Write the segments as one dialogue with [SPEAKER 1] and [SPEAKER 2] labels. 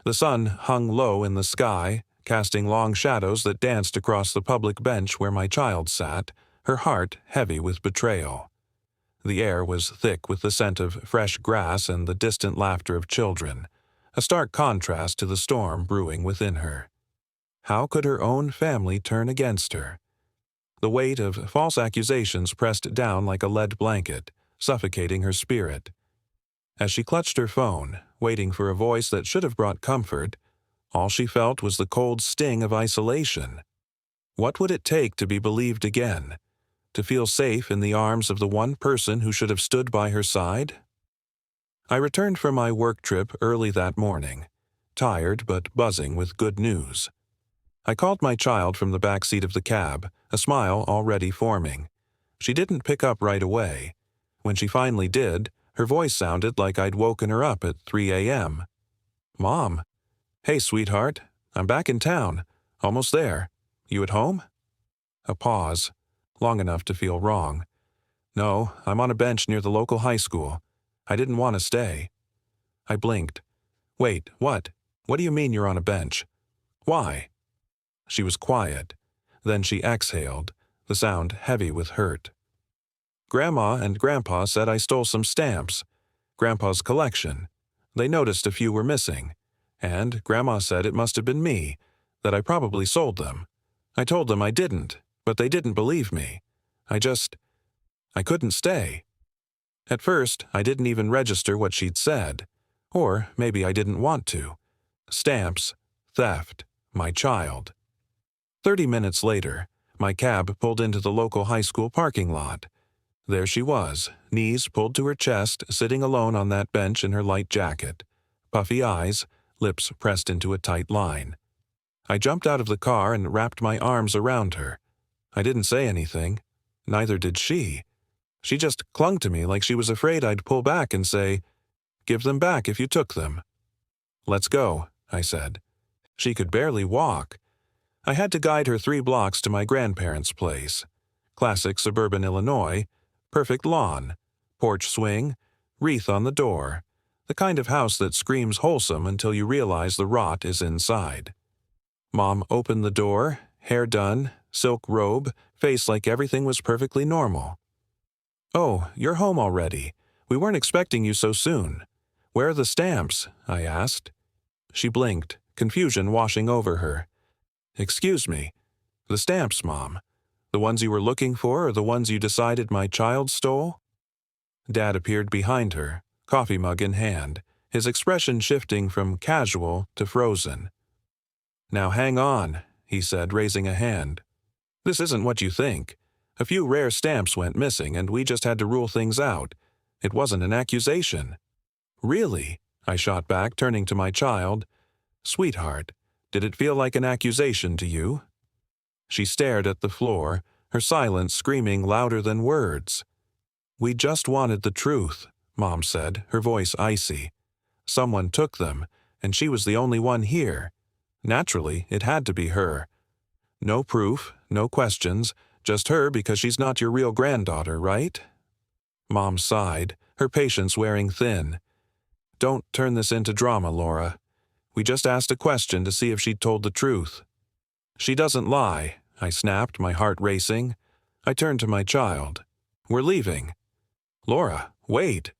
[SPEAKER 1] The sun hung low in the sky, casting long shadows that danced across the public bench where my child sat, her heart heavy with betrayal. The air was thick with the scent of fresh grass and the distant laughter of children, a stark contrast to the storm brewing within her. How could her own family turn against her? The weight of false accusations pressed down like a lead blanket, suffocating her spirit. As she clutched her phone, waiting for a voice that should have brought comfort, all she felt was the cold sting of isolation. What would it take to be believed again? To feel safe in the arms of the one person who should have stood by her side? I returned from my work trip early that morning, tired but buzzing with good news. I called my child from the back seat of the cab, a smile already forming. She didn't pick up right away. When she finally did, her voice sounded like I'd woken her up at 3 a.m. "Mom." "Hey, sweetheart. I'm back in town. Almost there. You at home?" A pause, long enough to feel wrong. "No, I'm on a bench near the local high school. I didn't want to stay." I blinked. "Wait, what? What do you mean you're on a bench? Why?" She was quiet. Then she exhaled, the sound heavy with hurt. "Grandma and Grandpa said I stole some stamps. Grandpa's collection. They noticed a few were missing. And Grandma said it must have been me, that I probably sold them. I told them I didn't, but they didn't believe me. I couldn't stay." At first, I didn't even register what she'd said. Or maybe I didn't want to. Stamps, theft, my child. 30 minutes later, my cab pulled into the local high school parking lot. There she was, knees pulled to her chest, sitting alone on that bench in her light jacket. Puffy eyes, lips pressed into a tight line. I jumped out of the car and wrapped my arms around her. I didn't say anything. Neither did she. She just clung to me like she was afraid I'd pull back and say, "Give them back if you took them." "Let's go," I said. She could barely walk. I had to guide her 3 blocks to my grandparents' place. Classic suburban Illinois, perfect lawn, porch swing, wreath on the door, the kind of house that screams wholesome until you realize the rot is inside. Mom opened the door, hair done, silk robe, face like everything was perfectly normal. "Oh, you're home already. We weren't expecting you so soon. Where are the stamps?" I asked. She blinked, confusion washing over her. "Excuse me. The stamps, Mom. The ones you were looking for or the ones you decided my child stole?" Dad appeared behind her, coffee mug in hand, his expression shifting from casual to frozen. "Now hang on," he said, raising a hand. "This isn't what you think. A few rare stamps went missing and we just had to rule things out. It wasn't an accusation." "Really?" I shot back, turning to my child. "Sweetheart, did it feel like an accusation to you?" She stared at the floor, her silence screaming louder than words. "We just wanted the truth," Mom said, her voice icy. "Someone took them, and she was the only one here. Naturally, it had to be her. No proof, no questions, just her because she's not your real granddaughter, right?" Mom sighed, her patience wearing thin. "Don't turn this into drama, Laura. We just asked a question to see if she'd told the truth." "She doesn't lie," I snapped, my heart racing. I turned to my child. "We're leaving." "Laura, wait."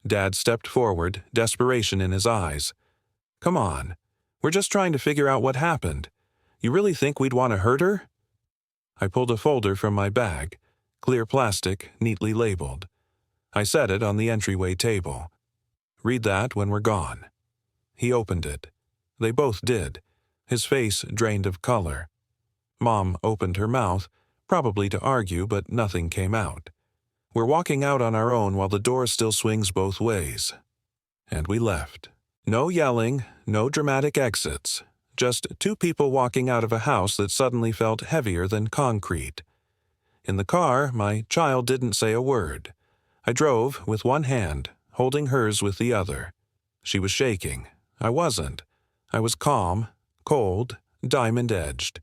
[SPEAKER 1] Dad stepped forward, desperation in his eyes. "Come on. We're just trying to figure out what happened. You really think we'd want to hurt her?" I pulled a folder from my bag, clear plastic, neatly labeled. I set it on the entryway table. "Read that when we're gone." He opened it. They both did, his face drained of color. Mom opened her mouth, probably to argue, but nothing came out. We're walking out on our own while the door still swings both ways. And we left. No yelling, no dramatic exits. Just 2 people walking out of a house that suddenly felt heavier than concrete. In the car, my child didn't say a word. I drove with one hand, holding hers with the other. She was shaking. I wasn't. I was calm, cold, diamond-edged.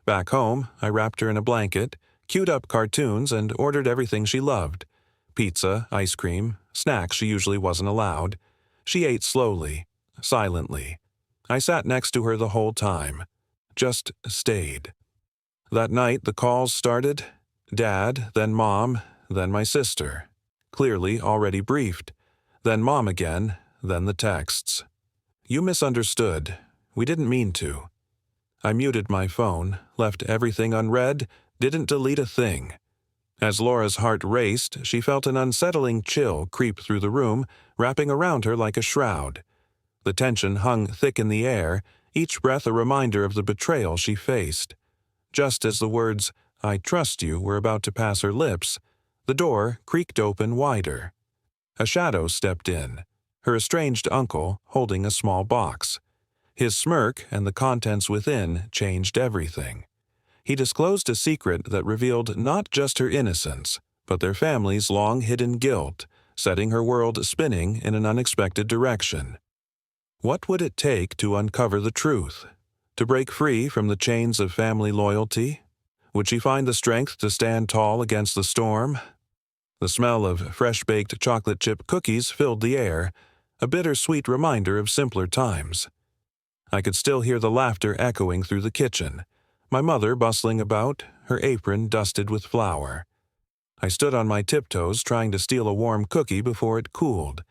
[SPEAKER 1] Back home, I wrapped her in a blanket, queued up cartoons, and ordered everything she loved. Pizza, ice cream, snacks she usually wasn't allowed. She ate slowly, silently. I sat next to her the whole time. Just stayed. That night the calls started. Dad, then Mom, then my sister. Clearly already briefed. Then Mom again, then the texts. You misunderstood. We didn't mean to. I muted my phone, left everything unread, didn't delete a thing. As Laura's heart raced, she felt an unsettling chill creep through the room, wrapping around her like a shroud. The tension hung thick in the air, each breath a reminder of the betrayal she faced. Just as the words, "I trust you," were about to pass her lips, the door creaked open wider. A shadow stepped in, her estranged uncle holding a small box. His smirk and the contents within changed everything. He disclosed a secret that revealed not just her innocence, but their family's long-hidden guilt, setting her world spinning in an unexpected direction. What would it take to uncover the truth? To break free from the chains of family loyalty? Would she find the strength to stand tall against the storm? The smell of fresh-baked chocolate chip cookies filled the air, a bittersweet reminder of simpler times. I could still hear the laughter echoing through the kitchen, my mother bustling about, her apron dusted with flour. I stood on my tiptoes trying to steal a warm cookie before it cooled.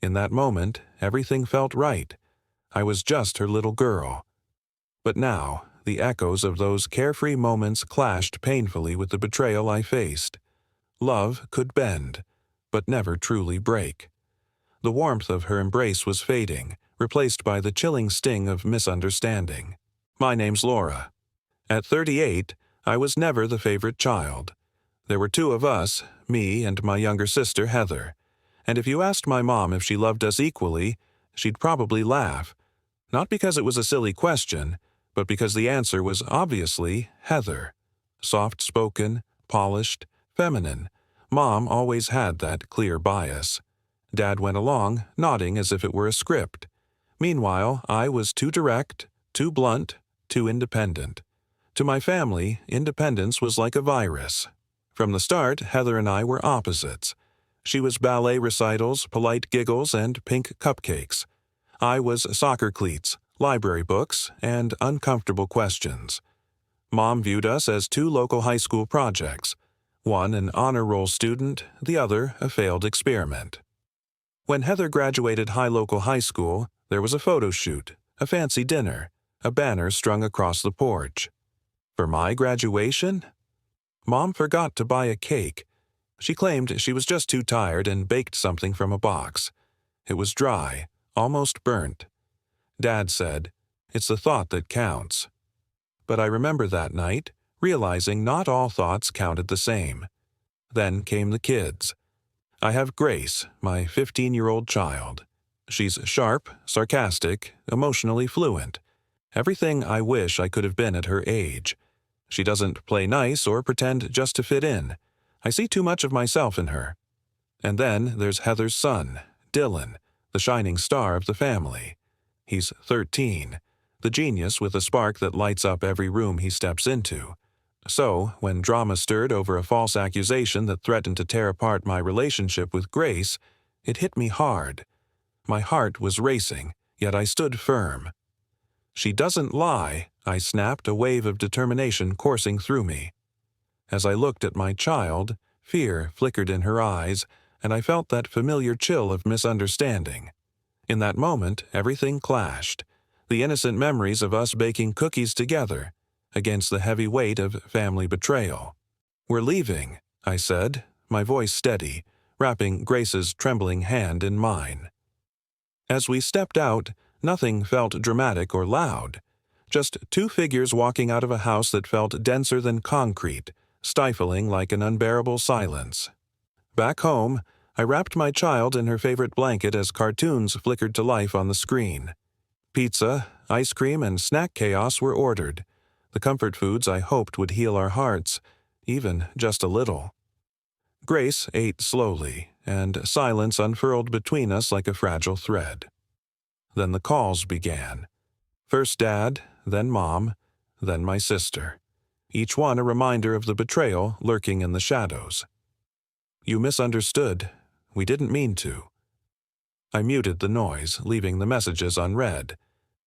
[SPEAKER 1] In that moment, everything felt right. I was just her little girl. But now, the echoes of those carefree moments clashed painfully with the betrayal I faced. Love could bend, but never truly break. The warmth of her embrace was fading, replaced by the chilling sting of misunderstanding. My name's Laura. At 38, I was never the favorite child. There were two of us, me and my younger sister Heather. And if you asked my mom if she loved us equally, she'd probably laugh. Not because it was a silly question, but because the answer was obviously Heather. Soft-spoken, polished, feminine. Mom always had that clear bias. Dad went along, nodding as if it were a script. Meanwhile, I was too direct, too blunt, too independent. To my family, independence was like a virus. From the start, Heather and I were opposites. She was ballet recitals, polite giggles, and pink cupcakes. I was soccer cleats, library books, and uncomfortable questions. Mom viewed us as two local high school projects, one an honor roll student, the other a failed experiment. When Heather graduated local high school, there was a photo shoot, a fancy dinner, a banner strung across the porch. For my graduation? Mom forgot to buy a cake. She claimed she was just too tired and baked something from a box. It was dry, almost burnt. Dad said, "It's the thought that counts." But I remember that night, realizing not all thoughts counted the same. Then came the kids. I have Grace, my 15-year-old child. She's sharp, sarcastic, emotionally fluent. Everything I wish I could have been at her age. She doesn't play nice or pretend just to fit in. I see too much of myself in her. And then there's Heather's son, Dylan, the shining star of the family. He's 13, the genius with a spark that lights up every room he steps into. So, when drama stirred over a false accusation that threatened to tear apart my relationship with Grace, it hit me hard. My heart was racing, yet I stood firm. "She doesn't lie," I snapped, a wave of determination coursing through me. As I looked at my child, fear flickered in her eyes, and I felt that familiar chill of misunderstanding. In that moment, everything clashed. The innocent memories of us baking cookies together, against the heavy weight of family betrayal. "We're leaving," I said, my voice steady, wrapping Grace's trembling hand in mine. As we stepped out, nothing felt dramatic or loud. Just two figures walking out of a house that felt denser than concrete, stifling like an unbearable silence. Back home, I wrapped my child in her favorite blanket as cartoons flickered to life on the screen. Pizza, ice cream, and snack chaos were ordered, the comfort foods I hoped would heal our hearts, even just a little. Grace ate slowly, and silence unfurled between us like a fragile thread. Then the calls began. First Dad, then Mom, then my sister. Each one a reminder of the betrayal lurking in the shadows. "You misunderstood. We didn't mean to." I muted the noise, leaving the messages unread.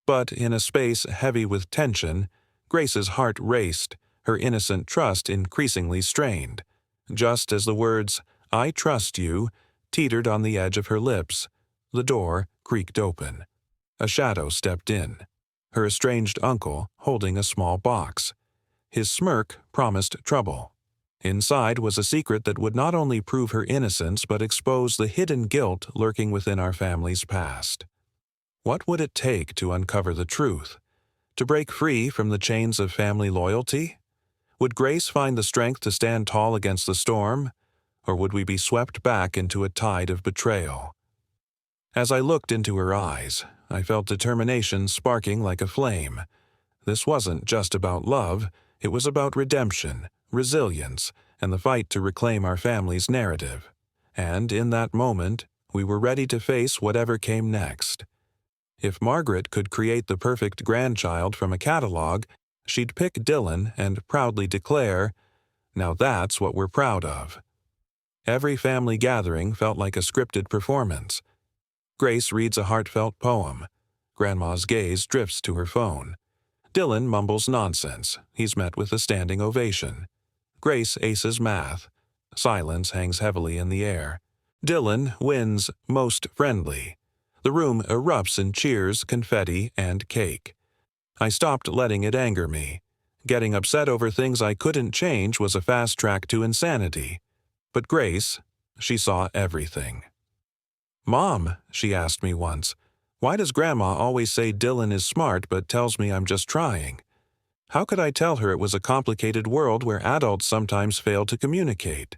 [SPEAKER 1] But in a space heavy with tension, Grace's heart raced, her innocent trust increasingly strained. Just as the words, "I trust you," teetered on the edge of her lips, the door creaked open. A shadow stepped in, her estranged uncle holding a small box. His smirk promised trouble. Inside was a secret that would not only prove her innocence but expose the hidden guilt lurking within our family's past. What would it take to uncover the truth? To break free from the chains of family loyalty? Would Grace find the strength to stand tall against the storm, or would we be swept back into a tide of betrayal? As I looked into her eyes, I felt determination sparking like a flame. This wasn't just about love, it was about redemption, resilience, and the fight to reclaim our family's narrative. And in that moment, we were ready to face whatever came next. If Margaret could create the perfect grandchild from a catalog, she'd pick Dylan and proudly declare, "Now that's what we're proud of." Every family gathering felt like a scripted performance. Grace reads a heartfelt poem. Grandma's gaze drifts to her phone. Dylan mumbles nonsense. He's met with a standing ovation. Grace aces math. Silence hangs heavily in the air. Dylan wins most friendly. The room erupts in cheers, confetti, and cake. I stopped letting it anger me. Getting upset over things I couldn't change was a fast track to insanity. But Grace, she saw everything. "Mom," she asked me once, "why does Grandma always say Dylan is smart but tells me I'm just trying?" How could I tell her it was a complicated world where adults sometimes fail to communicate?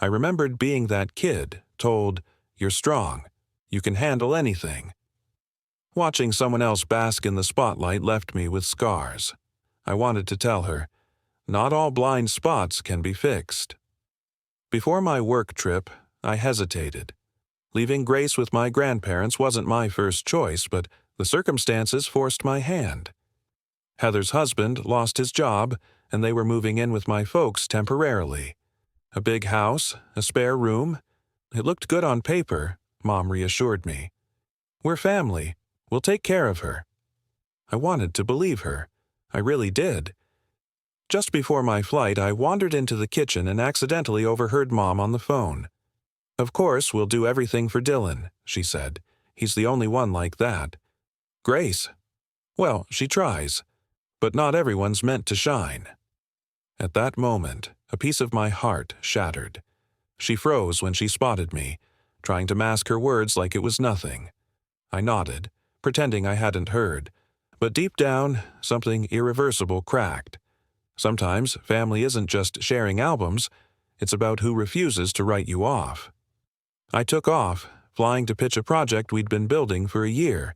[SPEAKER 1] I remembered being that kid, told, "You're strong. You can handle anything." Watching someone else bask in the spotlight left me with scars. I wanted to tell her, not all blind spots can be fixed. Before my work trip, I hesitated. Leaving Grace with my grandparents wasn't my first choice, but the circumstances forced my hand. Heather's husband lost his job, and they were moving in with my folks temporarily. A big house, a spare room. It looked good on paper, Mom reassured me. "We're family. We'll take care of her." I wanted to believe her. I really did. Just before my flight, I wandered into the kitchen and accidentally overheard Mom on the phone. "Of course, we'll do everything for Dylan," she said. "He's the only one like that." "Grace?" "Well, she tries. But not everyone's meant to shine." At that moment, a piece of my heart shattered. She froze when she spotted me, trying to mask her words like it was nothing. I nodded, pretending I hadn't heard, but deep down, something irreversible cracked. Sometimes family isn't just sharing albums, it's about who refuses to write you off. I took off, flying to pitch a project we'd been building for a year.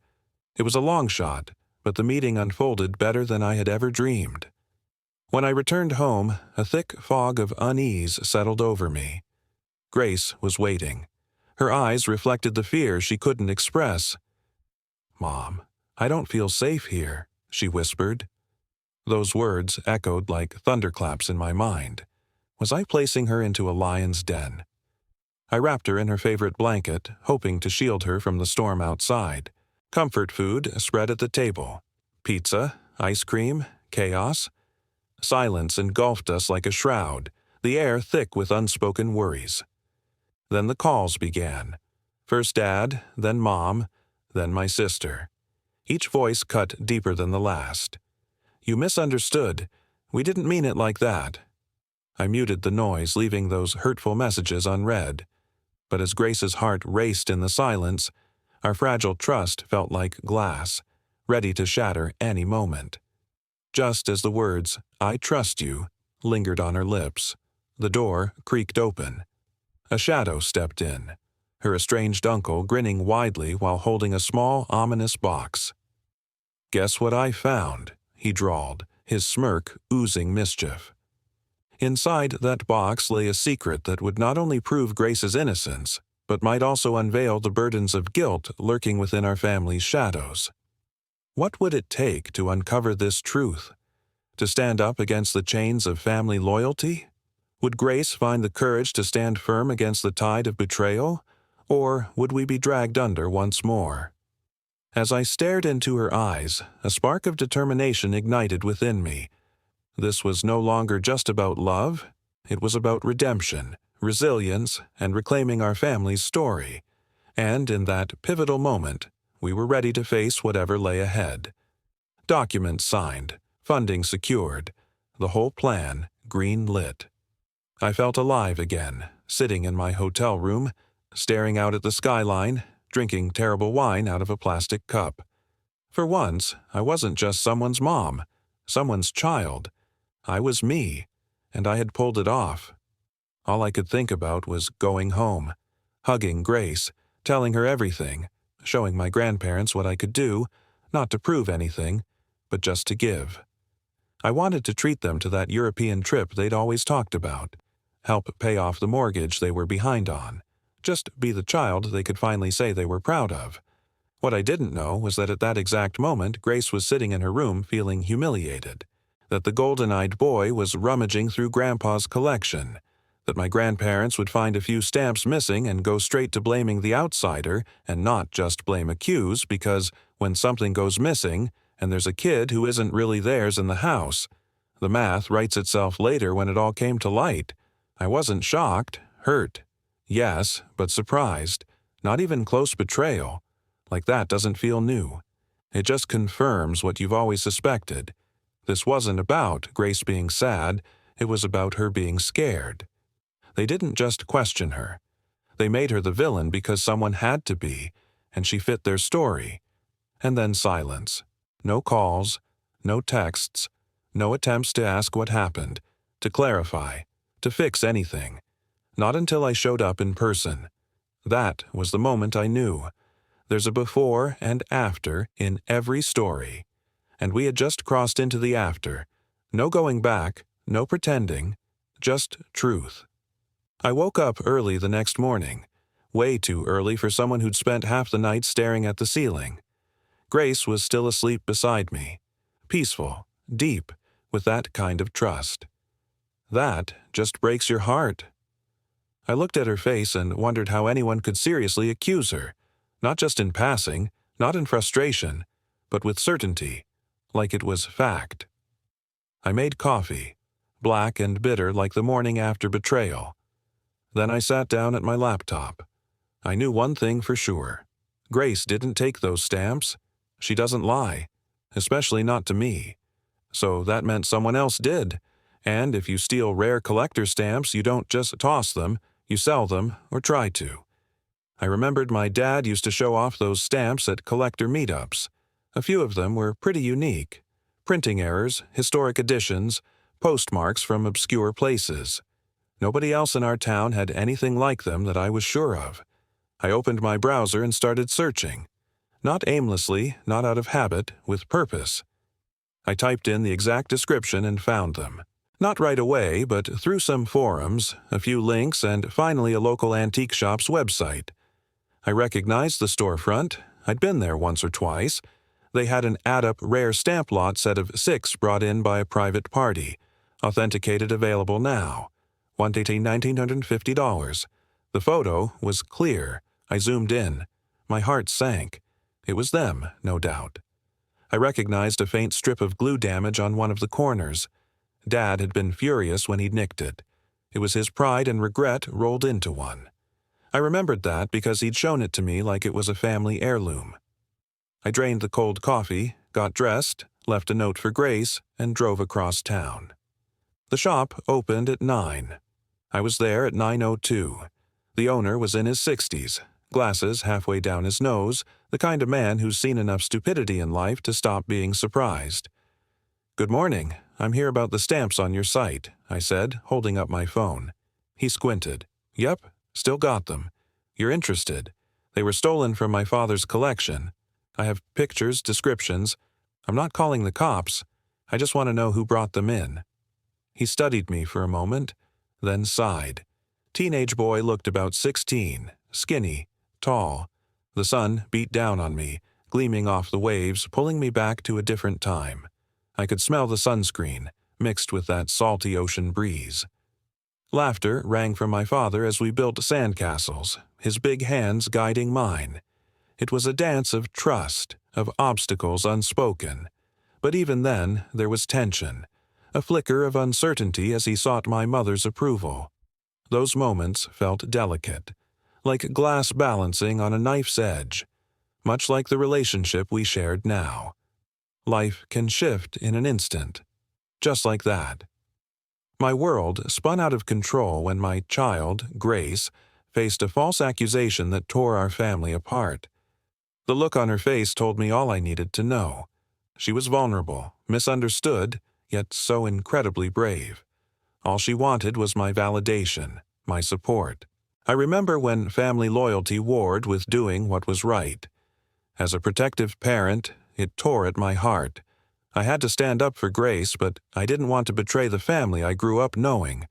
[SPEAKER 1] It was a long shot, but the meeting unfolded better than I had ever dreamed. When I returned home, a thick fog of unease settled over me. Grace was waiting. Her eyes reflected the fear she couldn't express. "Mom, I don't feel safe here," she whispered. Those words echoed like thunderclaps in my mind. Was I placing her into a lion's den? I wrapped her in her favorite blanket, hoping to shield her from the storm outside. Comfort food spread at the table. Pizza, ice cream, chaos. Silence engulfed us like a shroud, the air thick with unspoken worries. Then the calls began. First Dad, then Mom, then my sister. Each voice cut deeper than the last. "You misunderstood. We didn't mean it like that." I muted the noise, leaving those hurtful messages unread. But as Grace's heart raced in the silence, our fragile trust felt like glass, ready to shatter any moment. Just as the words, "I trust you," lingered on her lips, the door creaked open. A shadow stepped in, her estranged uncle grinning widely while holding a small, ominous box. "Guess what I found?" he drawled, his smirk oozing mischief. Inside that box lay a secret that would not only prove Grace's innocence, but might also unveil the burdens of guilt lurking within our family's shadows. What would it take to uncover this truth? To stand up against the chains of family loyalty? Would Grace find the courage to stand firm against the tide of betrayal? Or would we be dragged under once more? As I stared into her eyes, a spark of determination ignited within me. This was no longer just about love. It was about redemption, resilience, and reclaiming our family's story. And in that pivotal moment, we were ready to face whatever lay ahead. Documents signed, funding secured, the whole plan green-lit. I felt alive again, sitting in my hotel room, staring out at the skyline, drinking terrible wine out of a plastic cup. For once, I wasn't just someone's mom, someone's child. I was me, and I had pulled it off. All I could think about was going home, hugging Grace, telling her everything, showing my grandparents what I could do, not to prove anything, but just to give. I wanted to treat them to that European trip they'd always talked about, help pay off the mortgage they were behind on, just be the child they could finally say they were proud of. What I didn't know was that at that exact moment Grace was sitting in her room feeling humiliated, that the golden-eyed boy was rummaging through Grandpa's collection, that my grandparents would find a few stamps missing and go straight to blaming the outsider and not just blame accuse, because when something goes missing and there's a kid who isn't really theirs in the house, the math writes itself later when it all came to light. I wasn't shocked, hurt. Yes, but surprised. Not even close betrayal. Like that doesn't feel new. It just confirms what you've always suspected. This wasn't about Grace being sad, it was about her being scared. They didn't just question her. They made her the villain because someone had to be, and she fit their story. And then silence. No calls, no texts, no attempts to ask what happened, to clarify, to fix anything. Not until I showed up in person. That was the moment I knew. There's a before and after in every story. And we had just crossed into the after. No going back, no pretending, just truth. I woke up early the next morning, way too early for someone who'd spent half the night staring at the ceiling. Grace was still asleep beside me, peaceful, deep, with that kind of trust. That just breaks your heart. I looked at her face and wondered how anyone could seriously accuse her, not just in passing, not in frustration, but with certainty, like it was fact. I made coffee, black and bitter like the morning after betrayal. Then I sat down at my laptop. I knew one thing for sure. Grace didn't take those stamps. She doesn't lie, especially not to me. So that meant someone else did. And if you steal rare collector stamps, you don't just toss them, you sell them or try to. I remembered my dad used to show off those stamps at collector meetups. A few of them were pretty unique. Printing errors, historic editions, postmarks from obscure places. Nobody else in our town had anything like them that I was sure of. I opened my browser and started searching. Not aimlessly, not out of habit, with purpose. I typed in the exact description and found them. Not right away, but through some forums, a few links, and finally a local antique shop's website. I recognized the storefront. I'd been there once or twice. They had an add-up rare stamp lot set of 6 brought in by a private party, authenticated available now. $1,950. The photo was clear. I zoomed in. My heart sank. It was them, no doubt. I recognized a faint strip of glue damage on one of the corners. Dad had been furious when he'd nicked it. It was his pride and regret rolled into one. I remembered that because he'd shown it to me like it was a family heirloom. I drained the cold coffee, got dressed, left a note for Grace, and drove across town. The shop opened at 9. I was there at 9:02. The owner was in his 60s, glasses halfway down his nose, the kind of man who's seen enough stupidity in life to stop being surprised. "Good morning. I'm here about the stamps on your site," I said, holding up my phone. He squinted. "Yep, still got them. You're interested. They were stolen from my father's collection. I have pictures, descriptions. I'm not calling the cops. I just want to know who brought them in." He studied me for a moment, then sighed. Teenage boy looked about 16, skinny, tall. The sun beat down on me, gleaming off the waves, pulling me back to a different time. I could smell the sunscreen, mixed with that salty ocean breeze. Laughter rang from my father as we built sandcastles, his big hands guiding mine. It was a dance of trust, of obstacles unspoken. But even then, there was tension, a flicker of uncertainty as he sought my mother's approval. Those moments felt delicate, like glass balancing on a knife's edge, much like the relationship we shared now. Life can shift in an instant, just like that. My world spun out of control when my child, Grace, faced a false accusation that tore our family apart. The look on her face told me all I needed to know. She was vulnerable, misunderstood, yet so incredibly brave. All she wanted was my validation, my support. I remember when family loyalty warred with doing what was right. As a protective parent, it tore at my heart. I had to stand up for Grace, but I didn't want to betray the family I grew up knowing,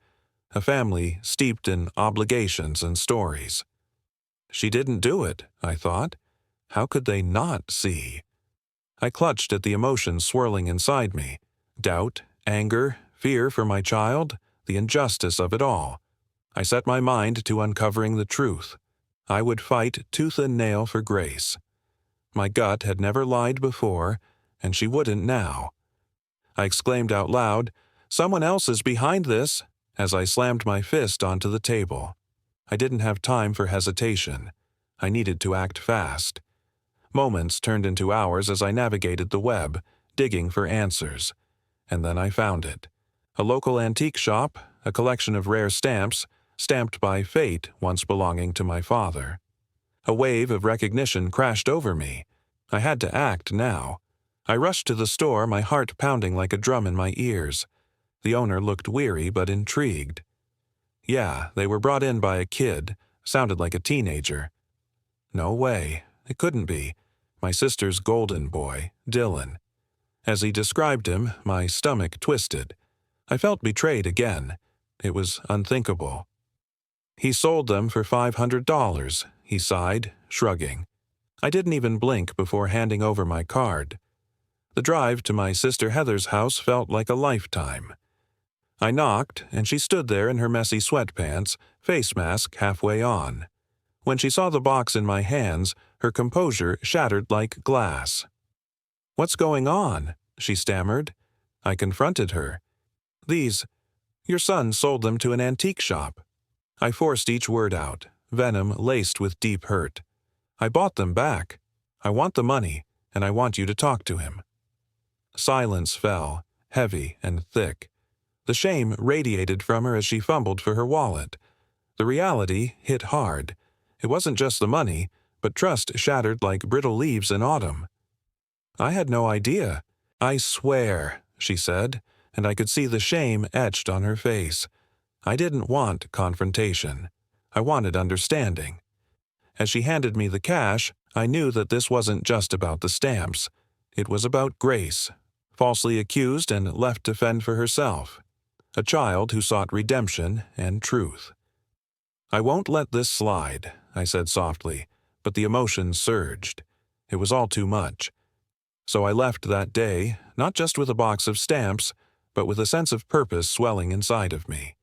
[SPEAKER 1] a family steeped in obligations and stories. She didn't do it, I thought. How could they not see? I clutched at the emotions swirling inside me. Doubt, anger, fear for my child, the injustice of it all. I set my mind to uncovering the truth. I would fight tooth and nail for Grace. My gut had never lied before, and she wouldn't now. I exclaimed out loud, "Someone else is behind this," as I slammed my fist onto the table. I didn't have time for hesitation. I needed to act fast. Moments turned into hours as I navigated the web, digging for answers. And then I found it. A local antique shop, a collection of rare stamps, stamped by fate once belonging to my father. A wave of recognition crashed over me. I had to act now. I rushed to the store, my heart pounding like a drum in my ears. The owner looked weary but intrigued. Yeah, they were brought in by a kid, sounded like a teenager. No way, it couldn't be. My sister's golden boy, Dylan. As he described him, my stomach twisted. I felt betrayed again. It was unthinkable. "He sold them for $500, he sighed, shrugging. I didn't even blink before handing over my card. The drive to my sister Heather's house felt like a lifetime. I knocked, and she stood there in her messy sweatpants, face mask halfway on. When she saw the box in my hands, her composure shattered like glass. "What's going on?" she stammered. I confronted her. Your son sold them to an antique shop." I forced each word out, venom laced with deep hurt. "I bought them back. I want the money, and I want you to talk to him." Silence fell, heavy and thick. The shame radiated from her as she fumbled for her wallet. The reality hit hard. It wasn't just the money, but trust shattered like brittle leaves in autumn. I had no idea. "I swear," she said, and I could see the shame etched on her face. I didn't want confrontation. I wanted understanding. As she handed me the cash, I knew that this wasn't just about the stamps. It was about Grace, falsely accused and left to fend for herself. A child who sought redemption and truth. "I won't let this slide," I said softly, but the emotion surged. It was all too much. So I left that day, not just with a box of stamps, but with a sense of purpose swelling inside of me.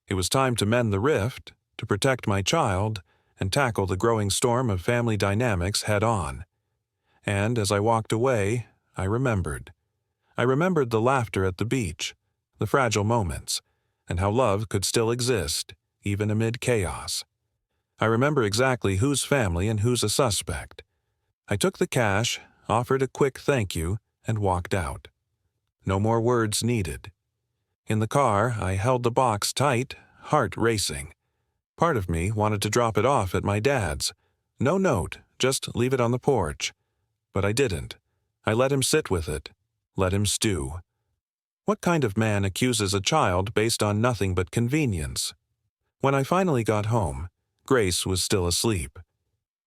[SPEAKER 1] It was time to mend the rift, to protect my child, and tackle the growing storm of family dynamics head on. And as I walked away, I remembered. I remembered the laughter at the beach, the fragile moments, and how love could still exist, even amid chaos. I remember exactly whose family and who's a suspect. I took the cash, offered a quick thank you, and walked out. No more words needed. In the car, I held the box tight, heart racing. Part of me wanted to drop it off at my dad's. No note, just leave it on the porch. But I didn't. I let him sit with it, let him stew. What kind of man accuses a child based on nothing but convenience? When I finally got home, Grace was still asleep.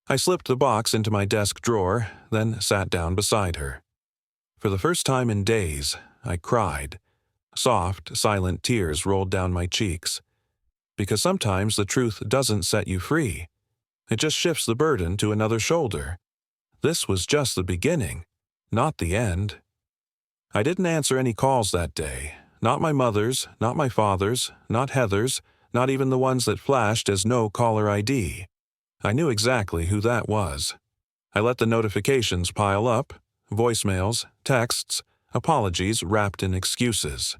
[SPEAKER 1] I slipped the box into my desk drawer, then sat down beside her. For the first time in days, I cried. Soft, silent tears rolled down my cheeks. Because sometimes the truth doesn't set you free. It just shifts the burden to another shoulder. This was just the beginning, not the end. I didn't answer any calls that day. Not my mother's, not my father's, not Heather's, not even the ones that flashed as no caller ID. I knew exactly who that was. I let the notifications pile up, voicemails, texts, apologies wrapped in excuses.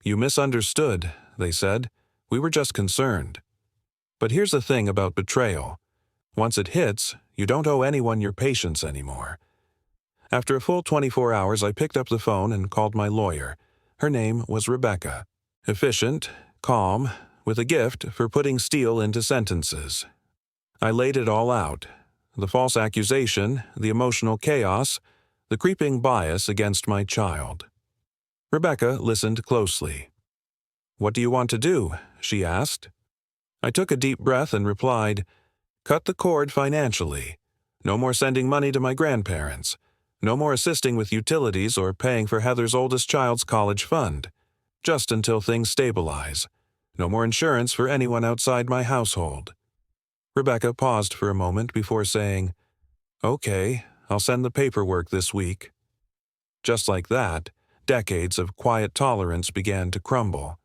[SPEAKER 1] "You misunderstood," they said. "We were just concerned." But here's the thing about betrayal. Once it hits, you don't owe anyone your patience anymore. After a full 24 hours, I picked up the phone and called my lawyer. Her name was Rebecca. Efficient, calm, with a gift for putting steel into sentences. I laid it all out. The false accusation, the emotional chaos, the creeping bias against my child. Rebecca listened closely. "What do you want to do?" she asked. I took a deep breath and replied, "Cut the cord financially. No more sending money to my grandparents. No more assisting with utilities or paying for Heather's oldest child's college fund. Just until things stabilize. No more insurance for anyone outside my household." Rebecca paused for a moment before saying, "Okay, I'll send the paperwork this week." Just like that, decades of quiet tolerance began to crumble.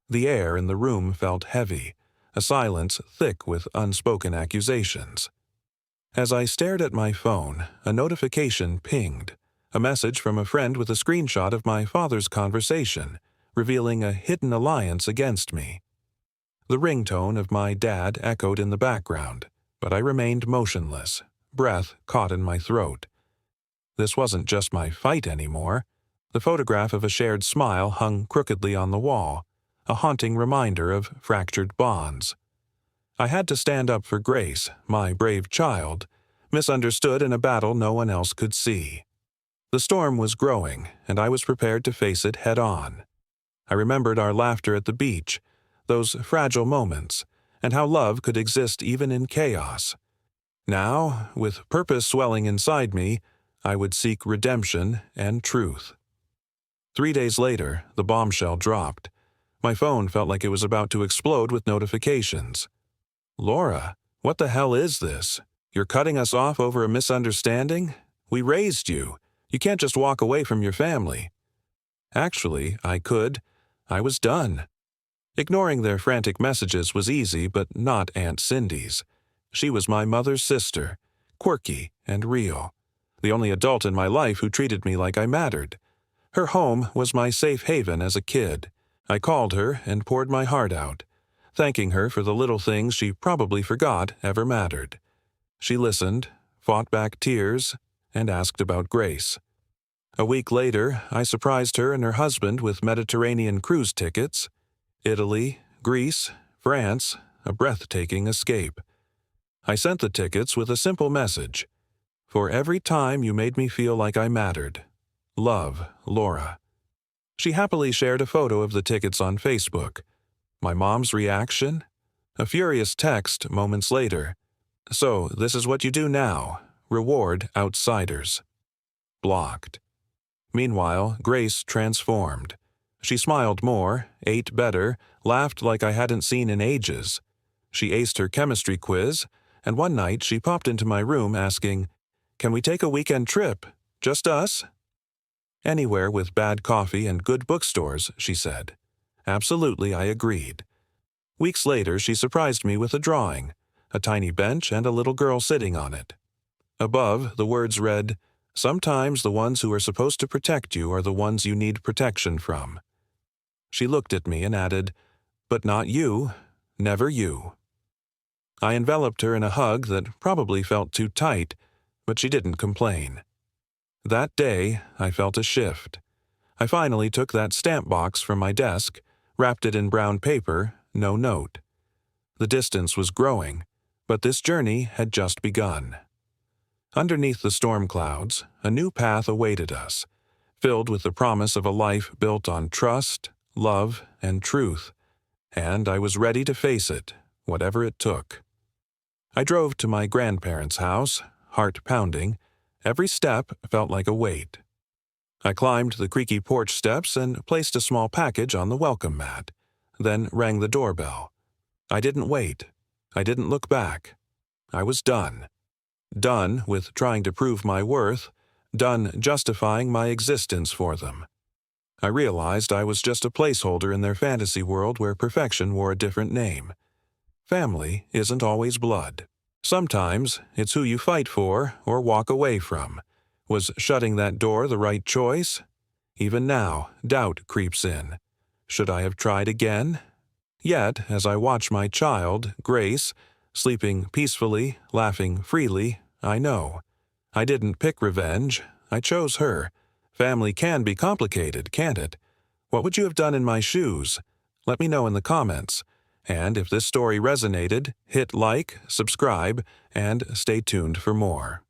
[SPEAKER 1] The air in the room felt heavy, a silence thick with unspoken accusations. As I stared at my phone, a notification pinged, a message from a friend with a screenshot of my father's conversation, revealing a hidden alliance against me. The ringtone of my dad echoed in the background, but I remained motionless, breath caught in my throat. This wasn't just my fight anymore. The photograph of a shared smile hung crookedly on the wall, a haunting reminder of fractured bonds. I had to stand up for Grace, my brave child, misunderstood in a battle no one else could see. The storm was growing, and I was prepared to face it head-on. I remembered our laughter at the beach, those fragile moments, and how love could exist even in chaos. Now, with purpose swelling inside me, I would seek redemption and truth. 3 days later, the bombshell dropped. My phone felt like it was about to explode with notifications. "Laura, what the hell is this? You're cutting us off over a misunderstanding? We raised you. You can't just walk away from your family." Actually, I could. I was done. Ignoring their frantic messages was easy, but not Aunt Cindy's. She was my mother's sister, quirky and real, the only adult in my life who treated me like I mattered. Her home was my safe haven as a kid. I called her and poured my heart out, thanking her for the little things she probably forgot ever mattered. She listened, fought back tears, and asked about Grace. A week later, I surprised her and her husband with Mediterranean cruise tickets. Italy, Greece, France, a breathtaking escape. I sent the tickets with a simple message. "For every time you made me feel like I mattered. Love, Laura." She happily shared a photo of the tickets on Facebook. My mom's reaction? A furious text moments later. "So, this is what you do now. Reward outsiders." Blocked. Meanwhile, Grace transformed. She smiled more, ate better, laughed like I hadn't seen in ages. She aced her chemistry quiz, and one night she popped into my room asking, "Can we take a weekend trip? Just us?" "Anywhere with bad coffee and good bookstores," she said. Absolutely, I agreed. Weeks later, she surprised me with a drawing, a tiny bench and a little girl sitting on it. Above, the words read, "Sometimes the ones who are supposed to protect you are the ones you need protection from." She looked at me and added, "But not you, never you." I enveloped her in a hug that probably felt too tight, but she didn't complain. That day, I felt a shift. I finally took that stamp box from my desk, wrapped it in brown paper, no note. The distance was growing, but this journey had just begun. Underneath the storm clouds, a new path awaited us, filled with the promise of a life built on trust, love, and truth, and I was ready to face it, whatever it took. I drove to my grandparents' house, heart pounding. Every step felt like a weight. I climbed the creaky porch steps and placed a small package on the welcome mat, then rang the doorbell. I didn't wait. I didn't look back. I was done. Done with trying to prove my worth, done justifying my existence for them. I realized I was just a placeholder in their fantasy world where perfection wore a different name. Family isn't always blood. Sometimes it's who you fight for or walk away from. Was shutting that door the right choice? Even now, doubt creeps in. Should I have tried again? Yet, as I watch my child, Grace, sleeping peacefully, laughing freely, I know. I didn't pick revenge. I chose her. Family can be complicated, can't it? What would you have done in my shoes? Let me know in the comments. And if this story resonated, hit like, subscribe, and stay tuned for more.